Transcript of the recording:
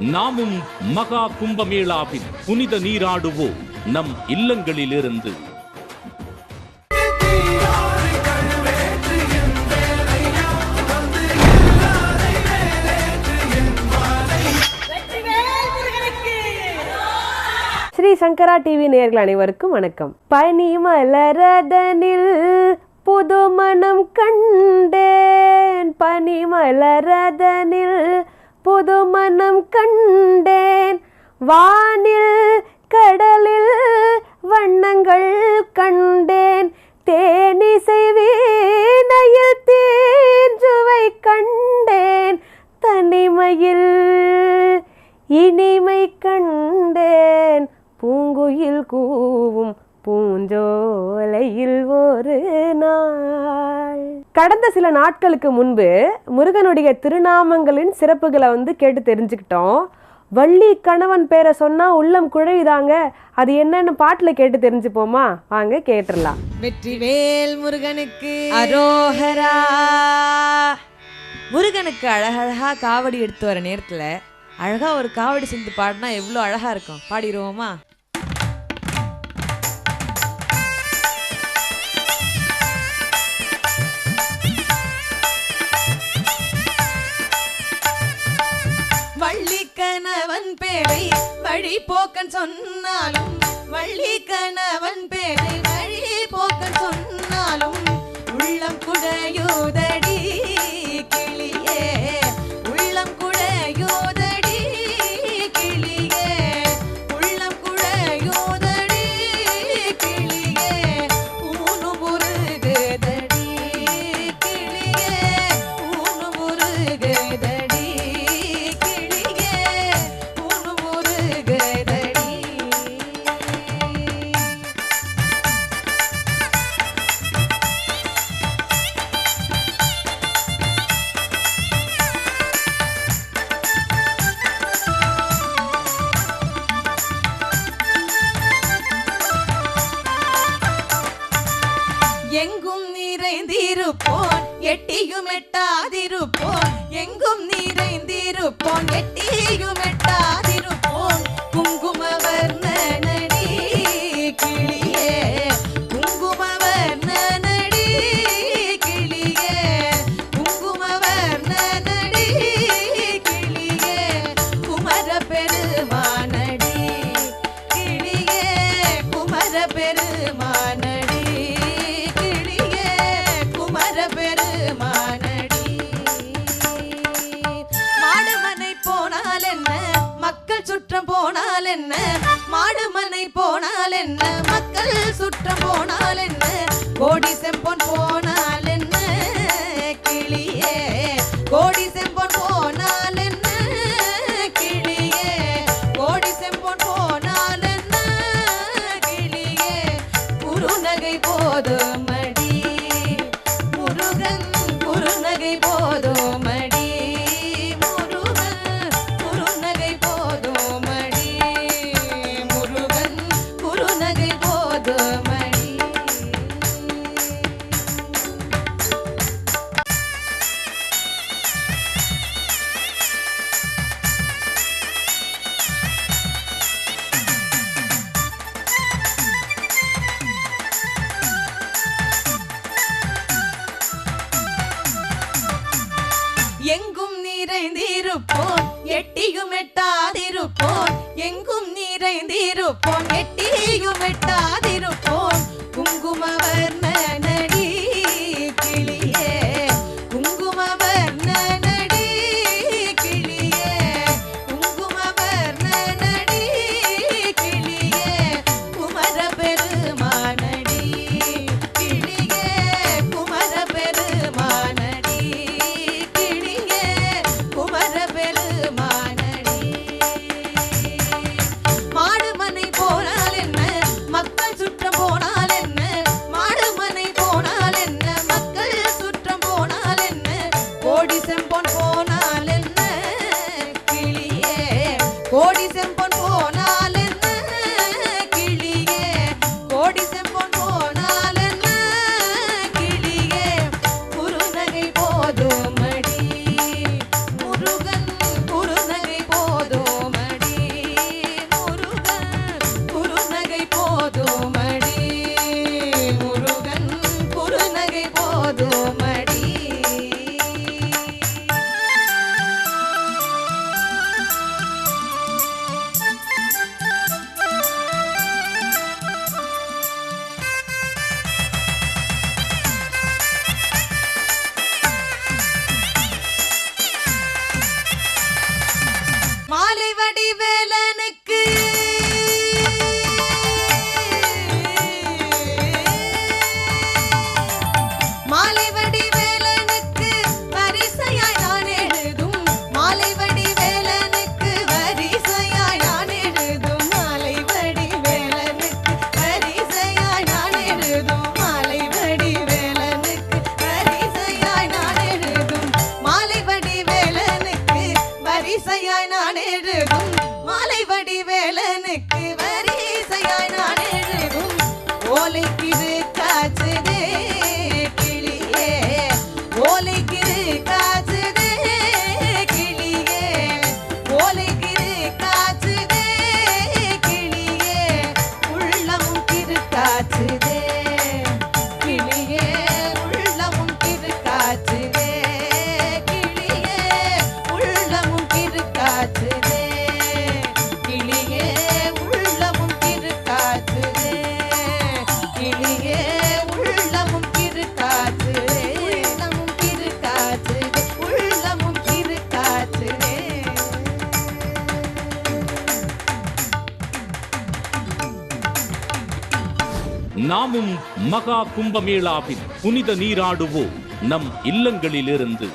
நாமும் மகா கும்பமேளாவில் புனித நீராடுவோம் நம் இல்லங்களிலிருந்து. ஸ்ரீ சங்கரா டிவி நேயர்கள் அனைவருக்கும் வணக்கம். பனி மலரதனில் புது மனம் கண்டேன், பனி மலரதனில் புது மனம் கண்டேன், வானில் கடலில் வண்ணங்கள் கண்டேன், தேனிசை வீணையில் தேஞ்சுவை கண்டேன், தனிமையில் இனிமை கண்டேன், பூங்குயில் கூவும் பூஞ்சோலையில் ஒரு நாள். கடந்த சில நாட்களுக்கு முன்பு முருகனுடைய திருநாமங்களின் சிறப்புகளை கேட்டு தெரிஞ்சுக்கிட்டோம். வள்ளி கணவன் பேரை சொன்னா உள்ளம் குழையுதாங்க. அது என்னன்னு பாட்டுல கேட்டு தெரிஞ்சுப்போமா? வாங்க கேட்டுடலாம். வெற்றிவேல் முருகனுக்கு அரோஹரா. முருகனுக்கு அழகழகா காவடி எடுத்து வர நேரத்துல அழகா ஒரு காவடி செஞ்சு பாடினா எவ்வளோ அழகா இருக்கும். பாடிடுவோமா? வள்ளி கணவன் பேரை வழி போக்கன் சொன்னாலும், வள்ளி கணவன் பேரை வழி போக்கன் சொன்னாலும் உள்ளம் குடையோதடி கிளியே, உள்ளம் குடையோதடி கிளியே, உள்ளம் குடையோதடி கிளியே, ஊனு முருகுதடி கிளியே, ஊனு முருகுதடி கிளியே, ஊனு முருகுதடி. எங்கும் நிறைந்திருப்போன் எட்டியும் எட்டாதிருப்போன், எங்கும் நிறைந்திருப்போன் எட்டியும் எட்டாதிருப்போன், குங்குமவர்ணனடி கிளியே, குங்குமவர்ணனடி கிளியே, குங்குமவர்ணனடி கிளியே, குமர பெருமானடி கிளியே, குமர பெருமானடி கிளியே, குமர பெருமானடி. மாடுமனை போனால் என்ன, மக்கள் சுற்றம் போனால் என்ன, மாடுமனை போனால் என்ன, மக்கள் சுற்றம் போனால் என்ன, கோடி செம்பொன் போனால் என்ன கிளியே, கோடி செம்பொன் போனால் என்ன கிளியே, கோடி செம்பொன் போனால் என்ன கிளியே, குறுநகை போதுமடி முருகன், குறுநகை போதுமடி முருகன், குறுநகை போதுமடி முருகன், குறுநகை போதுமடி. எங்கும் நிறைந்திருப்போன் எட்டியும் எட்டாதிருப்போன், எங்கும் நிறைந்திருப்போன் எட்டியும் எட்டாதிருப்போன், குங்குமவர்ணனடி கிளியே, குங்குமவர்ணனடி கிளியே, குங்குமவர்ணனடி கிளியே, குமர பெருமானடி கிளியே, குமர பெருமானடி கிளியே, குமர பெருமானடி. மாடுமனை போனால் என்ன, மக்கள் சுற்றம் போனால் என்ன, மாடுமனை போனால் என்ன, மக்கள் சுற்றம் போனால் என்ன, கோடி செம்பொன் போனால் என்ன கிளியே, கோடி செம்பொன் போனால் என்ன கிளியே, கோடி செம்பொன் போனால் என்ன கிளியே, குறுநகை போதுமடி முருகன், குறுநகை போதும் நாமும் மகா கும்பமேளாவில் புனித நீராடுவோம் நம் இல்லங்களிலிருந்து.